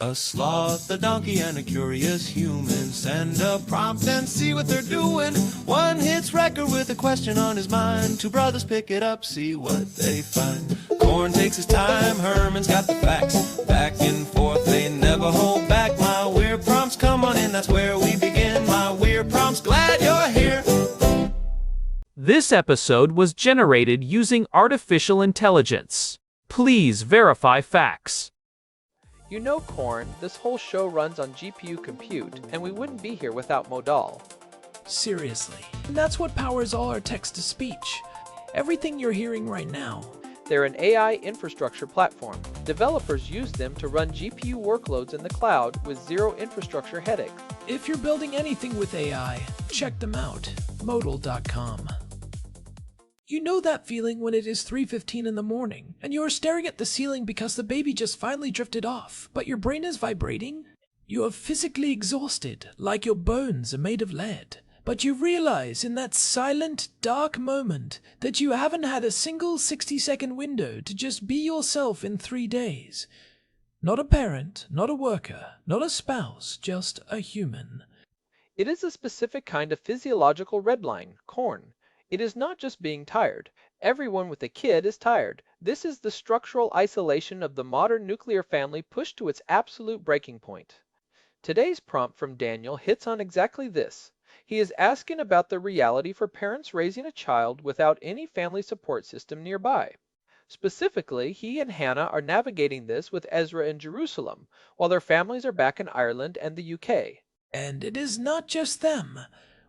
A sloth, a donkey, and a curious human. Send a prompt and see what they're doing. One hits record with a question on his mind. Two brothers pick it up, see what they find. Corn takes his time, Herman's got the facts. Back and forth, they never hold back. My weird prompts, come on in, that's where we begin. My weird prompts, glad you're here. This episode was generated using artificial intelligence. Please verify facts. You know, Corn, this whole show runs on GPU compute, and we wouldn't be here without Modal. Seriously. And that's what powers all our text-to-speech. Everything you're hearing right now. They're an AI infrastructure platform. Developers use them to run GPU workloads in the cloud with zero infrastructure headaches. If you're building anything with AI, check them out. Modal.com. You know that feeling when it is 3:15 in the morning, and you are staring at the ceiling because the baby just finally drifted off, but your brain is vibrating? You are physically exhausted, like your bones are made of lead, but you realize in that silent, dark moment that you haven't had a single 60-second window to just be yourself in 3 days. Not a parent, not a worker, not a spouse, just a human. It is a specific kind of physiological redline, Corn. It is not just being tired. Everyone with a kid is tired. This is the structural isolation of the modern nuclear family pushed to its absolute breaking point. Today's prompt from Daniel hits on exactly this. He is asking about the reality for parents raising a child without any family support system nearby. Specifically, he and Hannah are navigating this with Ezra in Jerusalem, while their families are back in Ireland and the UK. And it is not just them.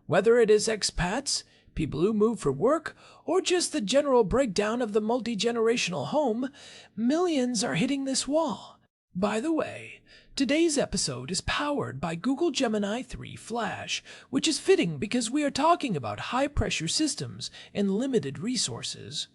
Whether it is expats, people who move for work, or just the general breakdown of the multi-generational home, millions are hitting this wall. By the way, today's episode is powered by Google Gemini 3 Flash, which is fitting because we are talking about high-pressure systems and limited resources.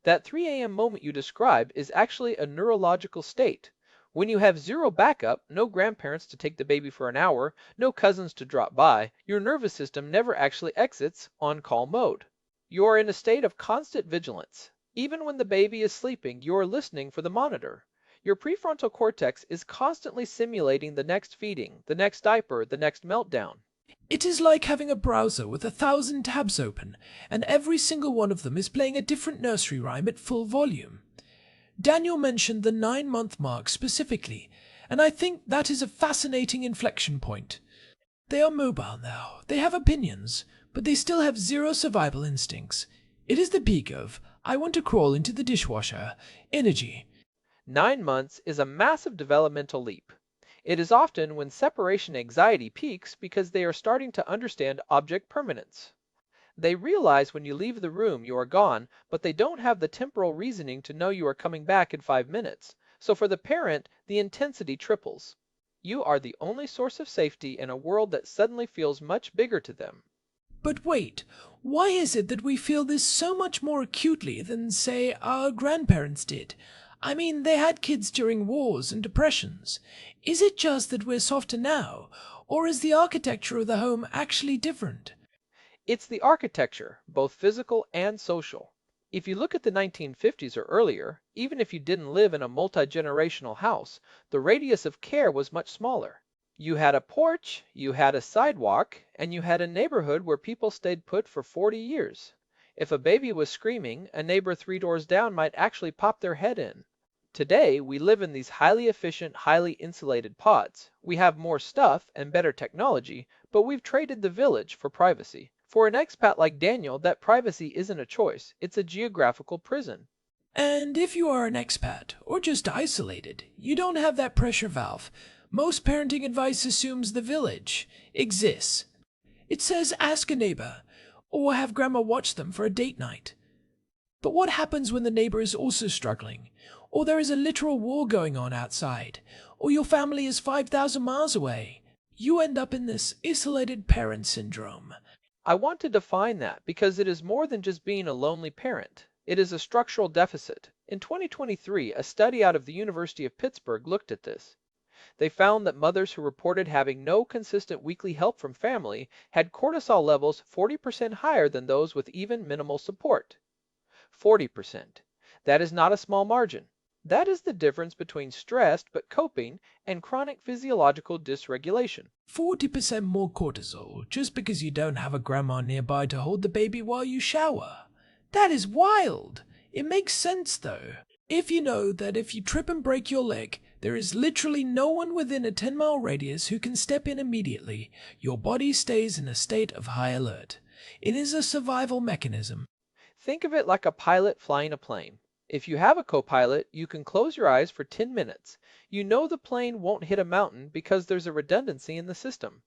That 3 a.m. moment you describe is actually a neurological state. When you have zero backup, no grandparents to take the baby for an hour, no cousins to drop by, your nervous system never actually exits on-call mode. You are in a state of constant vigilance. Even when the baby is sleeping, you are listening for the monitor. Your prefrontal cortex is constantly simulating the next feeding, the next diaper, the next meltdown. It is like having a browser with 1,000 tabs open, and every single one of them is playing a different nursery rhyme at full volume. Daniel mentioned the 9-month mark specifically, and I think that is a fascinating inflection point. They are mobile now, they have opinions, but they still have zero survival instincts. It is the peak of, I want to crawl into the dishwasher, energy. 9 months is a massive developmental leap. It is often when separation anxiety peaks because they are starting to understand object permanence. They realize when you leave the room you are gone, but they don't have the temporal reasoning to know you are coming back in 5 minutes. So for the parent, the intensity triples. You are the only source of safety in a world that suddenly feels much bigger to them. But wait, why is it that we feel this so much more acutely than, say, our grandparents did? I mean, they had kids during wars and depressions. Is it just that we're softer now, or is the architecture of the home actually different? It's the architecture, both physical and social. If you look at the 1950s or earlier, even if you didn't live in a multi-generational house, the radius of care was much smaller. You had a porch, you had a sidewalk, and you had a neighborhood where people stayed put for 40 years. If a baby was screaming, a neighbor 3 doors down might actually pop their head in. Today, we live in these highly efficient, highly insulated pods. We have more stuff and better technology, but we've traded the village for privacy. For an expat like Daniel, that privacy isn't a choice, it's a geographical prison. And if you are an expat, or just isolated, you don't have that pressure valve. Most parenting advice assumes the village exists. It says ask a neighbor, or have grandma watch them for a date night. But what happens when the neighbor is also struggling, or there is a literal war going on outside, or your family is 5,000 miles away? You end up in this isolated parent syndrome. I want to define that because it is more than just being a lonely parent. It is a structural deficit. In 2023, a study out of the University of Pittsburgh looked at this. They found that mothers who reported having no consistent weekly help from family had cortisol levels 40% higher than those with even minimal support. 40%. That is not a small margin. That is the difference between stressed but coping and chronic physiological dysregulation. 40% more cortisol just because you don't have a grandma nearby to hold the baby while you shower. That is wild. It makes sense though. If you know that if you trip and break your leg, there is literally no one within a 10-mile radius who can step in immediately, your body stays in a state of high alert. It is a survival mechanism. Think of it like a pilot flying a plane. If you have a co-pilot, you can close your eyes for 10 minutes. You know the plane won't hit a mountain because there's a redundancy in the system.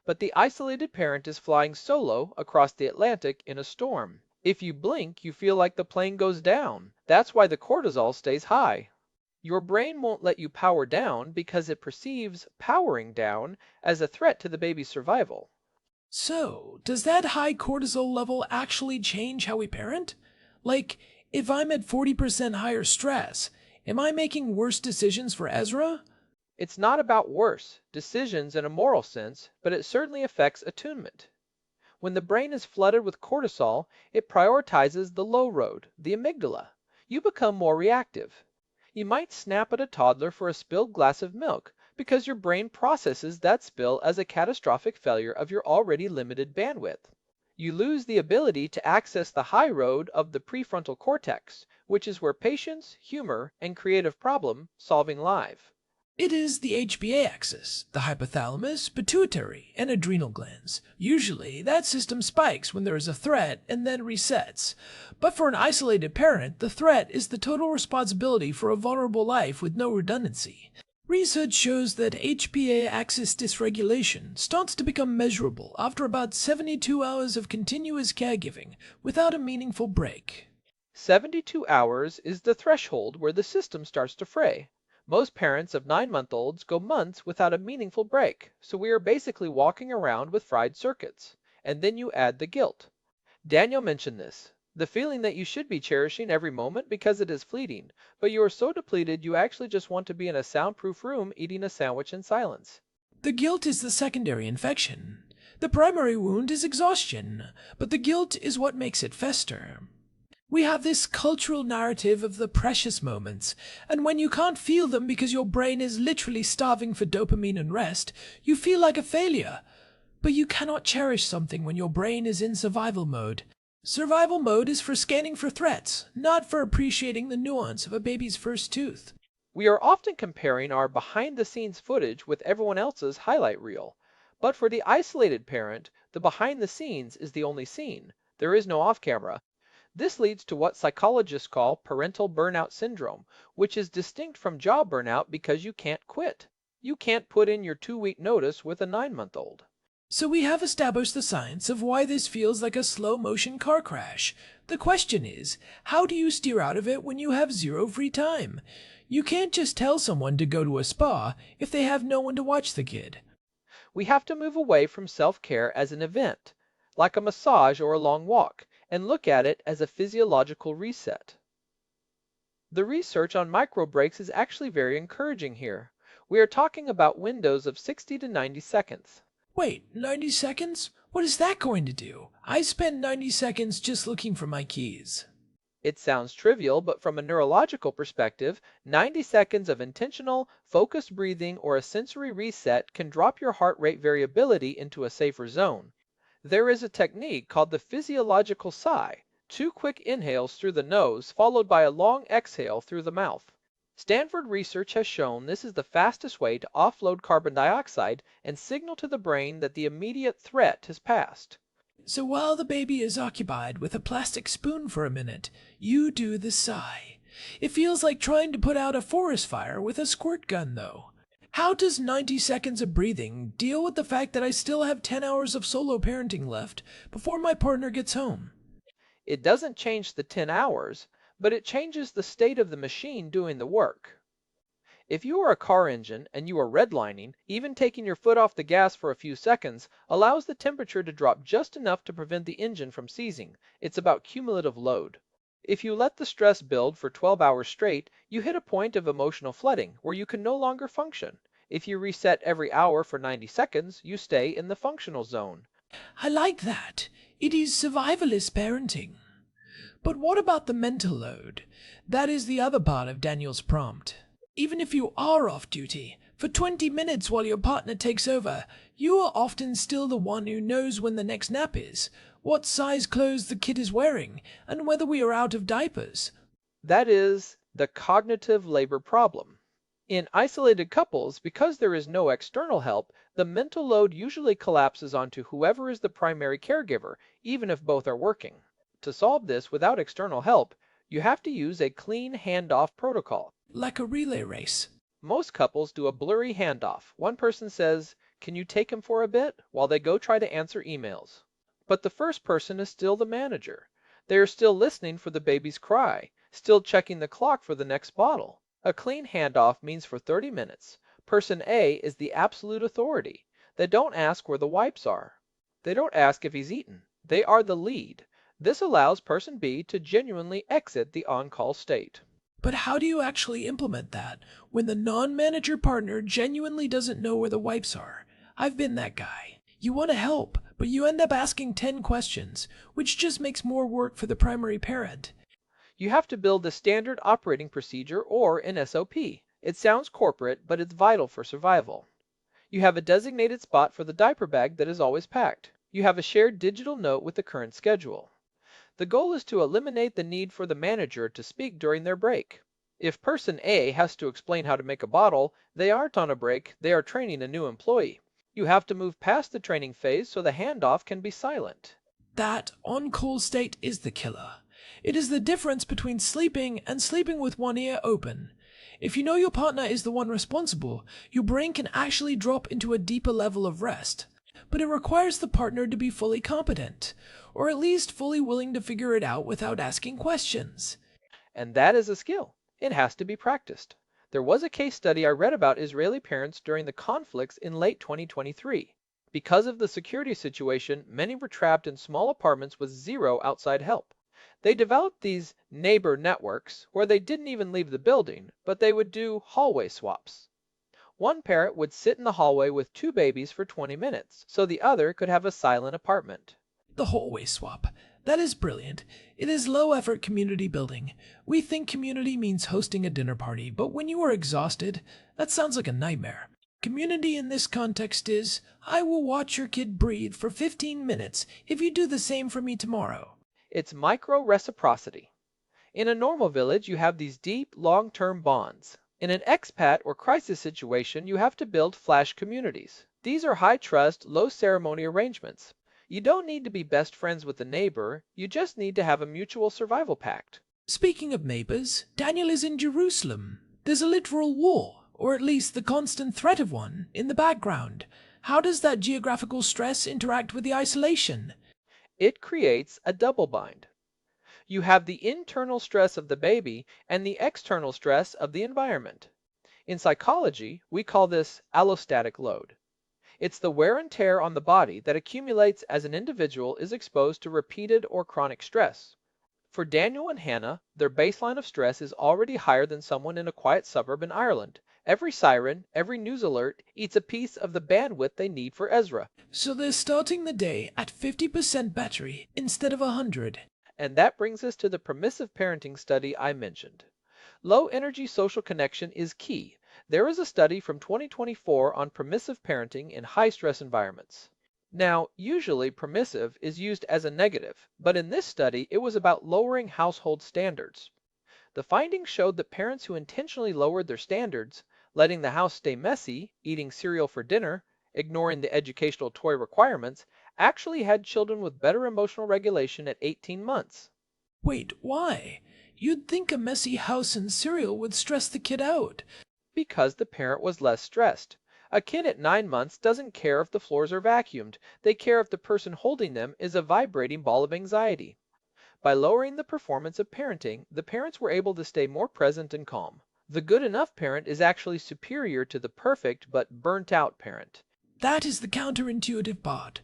But the isolated parent is flying solo across the Atlantic in a storm. If you blink, you feel like the plane goes down. That's why the cortisol stays high. Your brain won't let you power down because it perceives powering down as a threat to the baby's survival. So, does that high cortisol level actually change how we parent? Like, if I'm at 40% higher stress, am I making worse decisions for Ezra? It's not about worse decisions in a moral sense, but it certainly affects attunement. When the brain is flooded with cortisol, it prioritizes the low road, the amygdala. You become more reactive. You might snap at a toddler for a spilled glass of milk because your brain processes that spill as a catastrophic failure of your already limited bandwidth. You lose the ability to access the high road of the prefrontal cortex, which is where patience, humor, and creative problem solving live. It is the HPA axis, the hypothalamus, pituitary, and adrenal glands. Usually, that system spikes when there is a threat and then resets. But for an isolated parent, the threat is the total responsibility for a vulnerable life with no redundancy. Research shows that HPA axis dysregulation starts to become measurable after about 72 hours of continuous caregiving without a meaningful break. 72 hours is the threshold where the system starts to fray. Most parents of 9-month-olds go months without a meaningful break, so we are basically walking around with fried circuits. And then you add the guilt. Daniel mentioned this, the feeling that you should be cherishing every moment because it is fleeting, but you are so depleted you actually just want to be in a soundproof room eating a sandwich in silence. The guilt is the secondary infection. The primary wound is exhaustion, but the guilt is what makes it fester. We have this cultural narrative of the precious moments, and when you can't feel them because your brain is literally starving for dopamine and rest, you feel like a failure. But you cannot cherish something when your brain is in survival mode. Survival mode is for scanning for threats, not for appreciating the nuance of a baby's first tooth. We are often comparing our behind-the-scenes footage with everyone else's highlight reel. But for the isolated parent, the behind-the-scenes is the only scene. There is no off-camera. This leads to what psychologists call parental burnout syndrome, which is distinct from job burnout because you can't quit. You can't put in your 2-week notice with a 9-month-old. So we have established the science of why this feels like a slow-motion car crash. The question is, how do you steer out of it when you have zero free time? You can't just tell someone to go to a spa if they have no one to watch the kid. We have to move away from self-care as an event, like a massage or a long walk, and look at it as a physiological reset. The research on micro breaks is actually very encouraging here. We are talking about windows of 60 to 90 seconds. Wait, 90 seconds? What is that going to do? I spend 90 seconds just looking for my keys. It sounds trivial, but from a neurological perspective, 90 seconds of intentional, focused breathing or a sensory reset can drop your heart rate variability into a safer zone. There is a technique called the physiological sigh, 2 quick inhales through the nose followed by a long exhale through the mouth. Stanford research has shown this is the fastest way to offload carbon dioxide and signal to the brain that the immediate threat has passed. So while the baby is occupied with a plastic spoon for a minute, you do the sigh. It feels like trying to put out a forest fire with a squirt gun, though. How does 90 seconds of breathing deal with the fact that I still have 10 hours of solo parenting left before my partner gets home? It doesn't change the 10 hours, but it changes the state of the machine doing the work. If you are a car engine and you are redlining, even taking your foot off the gas for a few seconds allows the temperature to drop just enough to prevent the engine from seizing. It's about cumulative load. If you let the stress build for 12 hours straight, you hit a point of emotional flooding where you can no longer function. If you reset every hour for 90 seconds, you stay in the functional zone. I like that. It is survivalist parenting. But what about the mental load? That is the other part of Daniel's prompt. Even if you are off duty, for 20 minutes while your partner takes over, you are often still the one who knows when the next nap is, what size clothes the kid is wearing, and whether we are out of diapers. That is the cognitive labor problem. In isolated couples, because there is no external help, the mental load usually collapses onto whoever is the primary caregiver, even if both are working. To solve this without external help, you have to use a clean handoff protocol. Like a relay race. Most couples do a blurry handoff. One person says, "Can you take him for a bit?" while they go try to answer emails. But the first person is still the manager. They are still listening for the baby's cry, still checking the clock for the next bottle. A clean handoff means for 30 minutes, person A is the absolute authority. They don't ask where the wipes are. They don't ask if he's eaten. They are the lead. This allows person B to genuinely exit the on-call state. But how do you actually implement that when the non-manager partner genuinely doesn't know where the wipes are? I've been that guy. You want to help, but you end up asking 10 questions, which just makes more work for the primary parent. You have to build a standard operating procedure or an SOP. It sounds corporate, but it's vital for survival. You have a designated spot for the diaper bag that is always packed. You have a shared digital note with the current schedule. The goal is to eliminate the need for the manager to speak during their break. If person A has to explain how to make a bottle, they aren't on a break, they are training a new employee. You have to move past the training phase so the handoff can be silent. That on-call state is the killer. It is the difference between sleeping and sleeping with one ear open. If you know your partner is the one responsible, your brain can actually drop into a deeper level of rest. But it requires the partner to be fully competent, or at least fully willing to figure it out without asking questions. And that is a skill. It has to be practiced. There was a case study I read about Israeli parents during the conflicts in late 2023. Because of the security situation, many were trapped in small apartments with zero outside help. They developed these neighbor networks where they didn't even leave the building, but they would do hallway swaps. One parent would sit in the hallway with 2 babies for 20 minutes, so the other could have a silent apartment. The hallway swap. That is brilliant. It is low-effort community building. We think community means hosting a dinner party, but when you are exhausted, that sounds like a nightmare. Community in this context is, I will watch your kid breathe for 15 minutes if you do the same for me tomorrow. It's micro-reciprocity. In a normal village, you have these deep, long-term bonds. In an expat or crisis situation, you have to build flash communities. These are high-trust, low-ceremony arrangements. You don't need to be best friends with the neighbor, you just need to have a mutual survival pact. Speaking of neighbors, Daniel is in Jerusalem. There's a literal war, or at least the constant threat of one, in the background. How does that geographical stress interact with the isolation? It creates a double bind. You have the internal stress of the baby and the external stress of the environment. In psychology, we call this allostatic load. It's the wear and tear on the body that accumulates as an individual is exposed to repeated or chronic stress. For Daniel and Hannah, their baseline of stress is already higher than someone in a quiet suburb in Ireland. Every siren, every news alert eats a piece of the bandwidth they need for Ezra. So they're starting the day at 50% battery instead of 100. And that brings us to the permissive parenting study I mentioned. Low energy social connection is key. There is a study from 2024 on permissive parenting in high-stress environments. Now, usually permissive is used as a negative, but in this study it was about lowering household standards. The findings showed that parents who intentionally lowered their standards, letting the house stay messy, eating cereal for dinner, ignoring the educational toy requirements, actually had children with better emotional regulation at 18 months. Wait, why? You'd think a messy house and cereal would stress the kid out. Because the parent was less stressed. A kid at 9 months doesn't care if the floors are vacuumed. They care if the person holding them is a vibrating ball of anxiety. By lowering the performance of parenting, the parents were able to stay more present and calm. The good enough parent is actually superior to the perfect but burnt out parent. That is the counterintuitive part.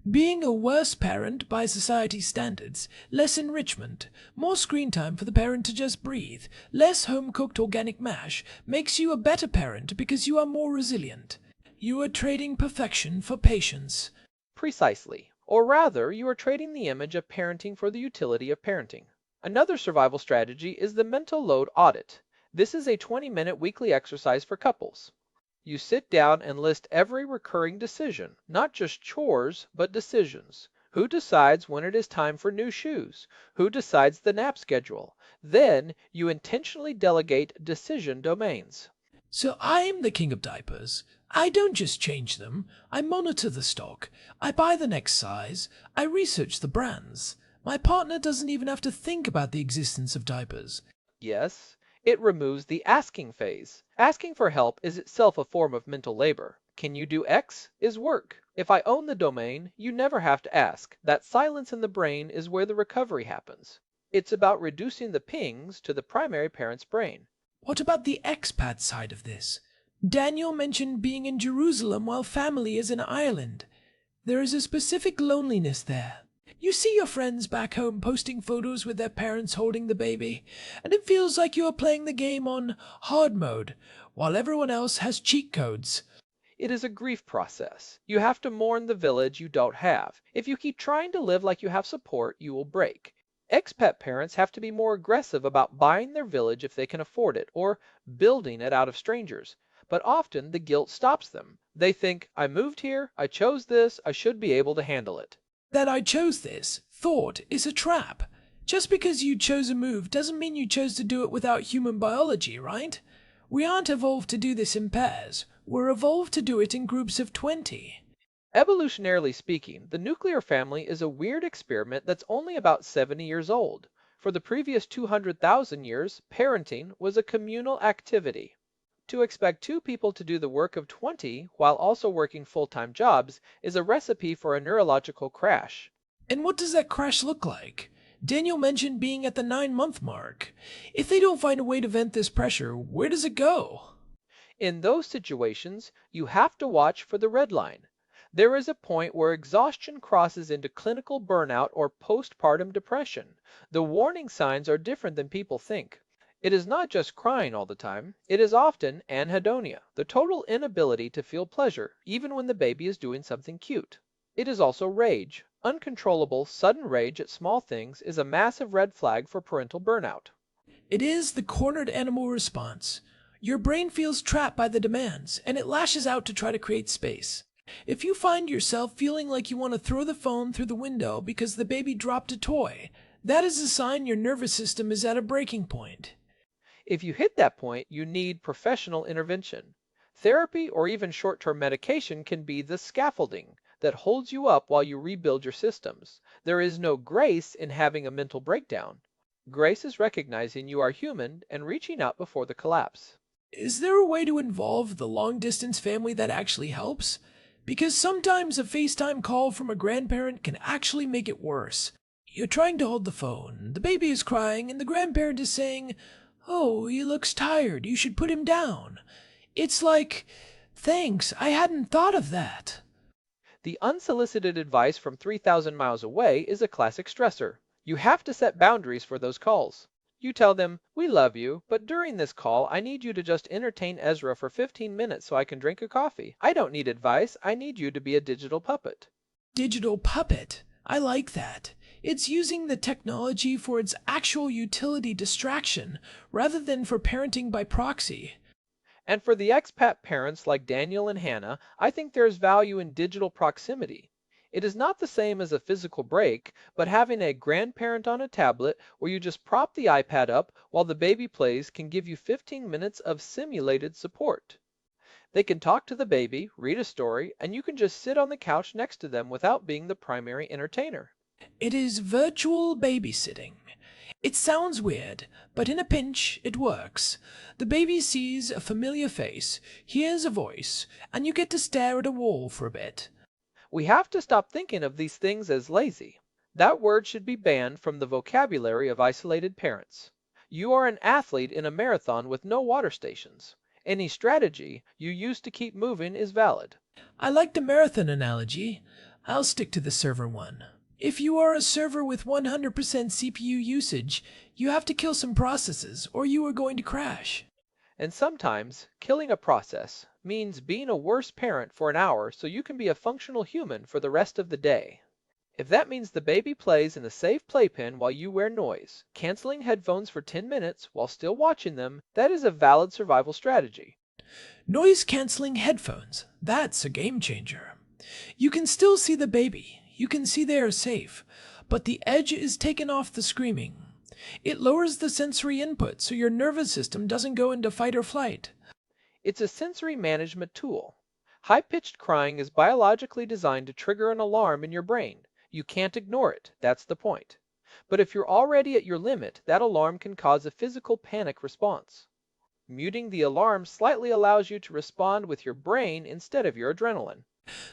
Being a worse parent by society standards, less enrichment, more screen time for the parent to just breathe, less home-cooked organic mash, makes you a better parent because you are more resilient. You are trading perfection for patience. Precisely. Or rather, you are trading the image of parenting for the utility of parenting. Another survival strategy is the mental load audit. This is a 20-minute weekly exercise for couples. You sit down and list every recurring decision, not just chores, but decisions. Who decides when it is time for new shoes? Who decides the nap schedule? Then you intentionally delegate decision domains. So I'm the king of diapers. I don't just change them, I monitor the stock. I buy the next size. I research the brands. My partner doesn't even have to think about the existence of diapers. Yes, it removes the asking phase. Asking for help is itself a form of mental labor. Can you do X? Is work. If I own the domain, you never have to ask. That silence in the brain is where the recovery happens. It's about reducing the pings to the primary parent's brain. What about the expat side of this? Daniel mentioned being in Jerusalem while family is in Ireland. There is a specific loneliness there. You see your friends back home posting photos with their parents holding the baby, and it feels like you are playing the game on hard mode, while everyone else has cheat codes. It is a grief process. You have to mourn the village you don't have. If you keep trying to live like you have support, you will break. Expat parents have to be more aggressive about buying their village if they can afford it, or building it out of strangers. But often the guilt stops them. They think, I moved here, I chose this, I should be able to handle it. That I chose this thought is a trap. Just because you chose a move doesn't mean you chose to do it without human biology, right? We aren't evolved to do this in pairs. We're evolved to do it in groups of 20. Evolutionarily speaking, the nuclear family is a weird experiment that's only about 70 years old. For the previous 200,000 years, parenting was a communal activity. To expect two people to do the work of 20 while also working full-time jobs is a recipe for a neurological crash. And what does that crash look like? Daniel mentioned being at the 9-month mark. If they don't find a way to vent this pressure, where does it go? In those situations, you have to watch for the red line. There is a point where exhaustion crosses into clinical burnout or postpartum depression. The warning signs are different than people think. It is not just crying all the time. It is often anhedonia, the total inability to feel pleasure, even when the baby is doing something cute. It is also rage. Uncontrollable, sudden rage at small things is a massive red flag for parental burnout. It is the cornered animal response. Your brain feels trapped by the demands, and it lashes out to try to create space. If you find yourself feeling like you want to throw the phone through the window because the baby dropped a toy, that is a sign your nervous system is at a breaking point. If you hit that point, you need professional intervention. Therapy or even short-term medication can be the scaffolding that holds you up while you rebuild your systems. There is no grace in having a mental breakdown. Grace is recognizing you are human and reaching out before the collapse. Is there a way to involve the long-distance family that actually helps? Because sometimes a FaceTime call from a grandparent can actually make it worse. You're trying to hold the phone, the baby is crying, and the grandparent is saying, "Oh, he looks tired, you should put him down." It's like, thanks, I hadn't thought of that. The unsolicited advice from 3,000 miles away is a classic stressor. You have to set boundaries for those calls. You tell them, we love you, but during this call, I need you to just entertain Ezra for 15 minutes so I can drink a coffee. I don't need advice. I need you to be a digital puppet. Digital puppet. I like that. It's using the technology for its actual utility distraction, rather than for parenting by proxy. And for the expat parents like Daniel and Hannah, I think there's value in digital proximity. It is not the same as a physical break, but having a grandparent on a tablet where you just prop the iPad up while the baby plays can give you 15 minutes of simulated support. They can talk to the baby, read a story, and you can just sit on the couch next to them without being the primary entertainer. It is virtual babysitting. It sounds weird, but in a pinch, it works. The baby sees a familiar face, hears a voice, and you get to stare at a wall for a bit. We have to stop thinking of these things as lazy. That word should be banned from the vocabulary of isolated parents. You are an athlete in a marathon with no water stations. Any strategy you use to keep moving is valid. I like the marathon analogy. I'll stick to the server one. If you are a server with 100% CPU usage, you have to kill some processes or you are going to crash. And sometimes, killing a process means being a worse parent for an hour so you can be a functional human for the rest of the day. If that means the baby plays in a safe playpen while you wear noise, canceling headphones for 10 minutes while still watching them, that is a valid survival strategy. Noise-canceling headphones. That's a game changer. You can still see the baby. You can see they are safe, but the edge is taken off the screaming. It lowers the sensory input so your nervous system doesn't go into fight or flight. It's a sensory management tool. High-pitched crying is biologically designed to trigger an alarm in your brain. You can't ignore it, that's the point. But if you're already at your limit, that alarm can cause a physical panic response. Muting the alarm slightly allows you to respond with your brain instead of your adrenaline.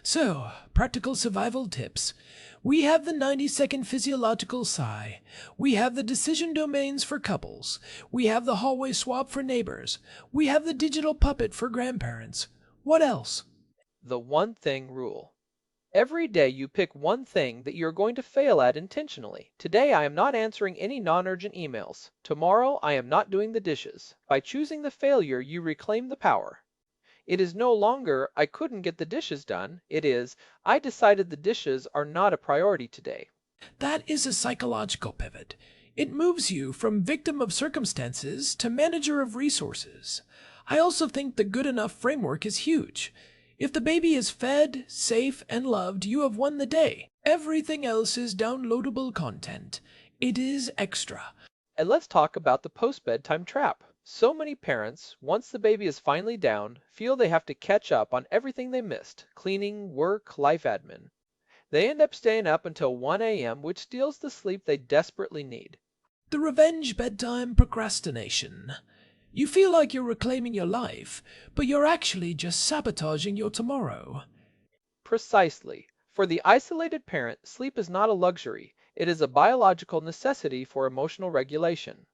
So, practical survival tips. We have the 90-second physiological sigh. We have the decision domains for couples. We have the hallway swap for neighbors. We have the digital puppet for grandparents. What else? The one thing rule. Every day you pick one thing that you're going to fail at intentionally. Today I am not answering any non-urgent emails. Tomorrow I am not doing the dishes. By choosing the failure, you reclaim the power. It is no longer, I couldn't get the dishes done. It is, I decided the dishes are not a priority today. That is a psychological pivot. It moves you from victim of circumstances to manager of resources. I also think the good enough framework is huge. If the baby is fed, safe, and loved, you have won the day. Everything else is downloadable content. It is extra. And let's talk about the post-bedtime trap. So many parents, once the baby is finally down, feel they have to catch up on everything they missed, cleaning, work, life admin. They end up staying up until 1 a.m., which steals the sleep they desperately need. The revenge bedtime procrastination. You feel like you're reclaiming your life, but you're actually just sabotaging your tomorrow. Precisely. For the isolated parent, sleep is not a luxury. It is a biological necessity for emotional regulation.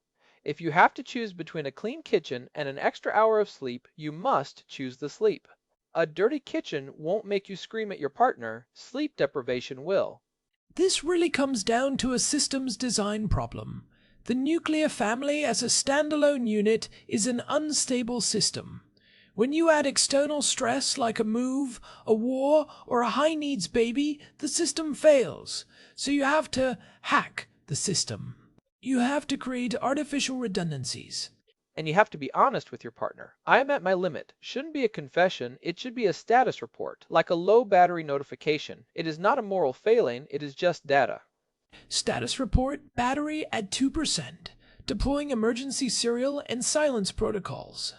If you have to choose between a clean kitchen and an extra hour of sleep, you must choose the sleep. A dirty kitchen won't make you scream at your partner. Sleep deprivation will. This really comes down to a systems design problem. The nuclear family as a standalone unit is an unstable system. When you add external stress like a move, a war, or a high-needs baby, the system fails. So you have to hack the system. You have to create artificial redundancies. And you have to be honest with your partner. I am at my limit. Shouldn't be a confession, it should be a status report, like a low battery notification. It is not a moral failing, it is just data. Status report, battery at 2%. Deploying emergency serial and silence protocols.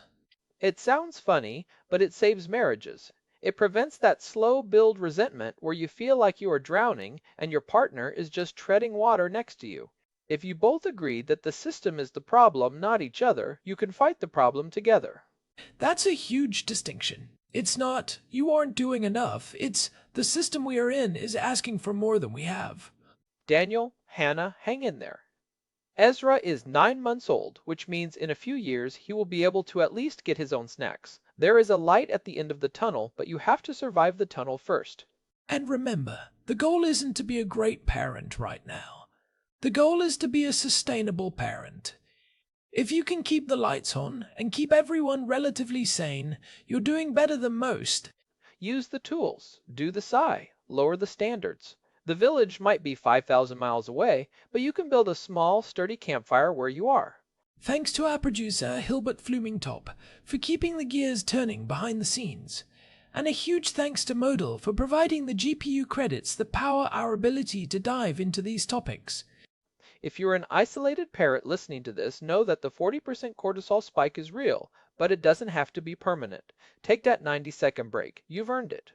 It sounds funny, but it saves marriages. It prevents that slow build resentment where you feel like you are drowning and your partner is just treading water next to you. If you both agree that the system is the problem, not each other, you can fight the problem together. That's a huge distinction. It's not, you aren't doing enough. It's, the system we are in is asking for more than we have. Daniel, Hannah, hang in there. Ezra is 9 months old, which means in a few years he will be able to at least get his own snacks. There is a light at the end of the tunnel, but you have to survive the tunnel first. And remember, the goal isn't to be a great parent right now. The goal is to be a sustainable parent. If you can keep the lights on and keep everyone relatively sane, you're doing better than most. Use the tools. Do the sigh. Lower the standards. The village might be 5,000 miles away, but you can build a small, sturdy campfire where you are. Thanks to our producer, Hilbert Flumingtop, for keeping the gears turning behind the scenes. And a huge thanks to Modal for providing the GPU credits that power our ability to dive into these topics. If you're an isolated parent listening to this, know that the 40% cortisol spike is real, but it doesn't have to be permanent. Take that 90-second break. You've earned it.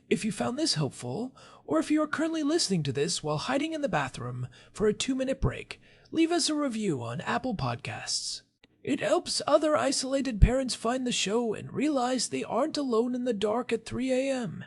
If you found this helpful, or if you are currently listening to this while hiding in the bathroom for a 2-minute break, leave us a review on Apple Podcasts. It helps other isolated parents find the show and realize they aren't alone in the dark at 3 a.m.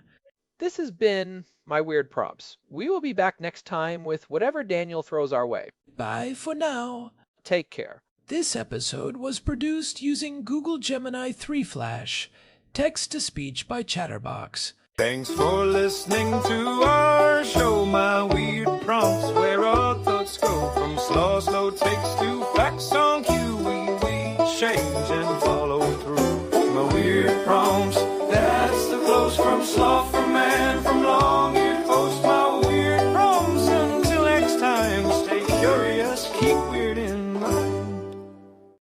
This has been My Weird Prompts. We will be back next time with whatever Daniel throws our way. Bye for now. Take care. This episode was produced using Google Gemini 3 Flash, text-to-speech by Chatterbox. Thanks for listening to our show, My Weird Prompts, where our thoughts go from slow takes to facts on cue. We change and follow through. My Weird Prompts.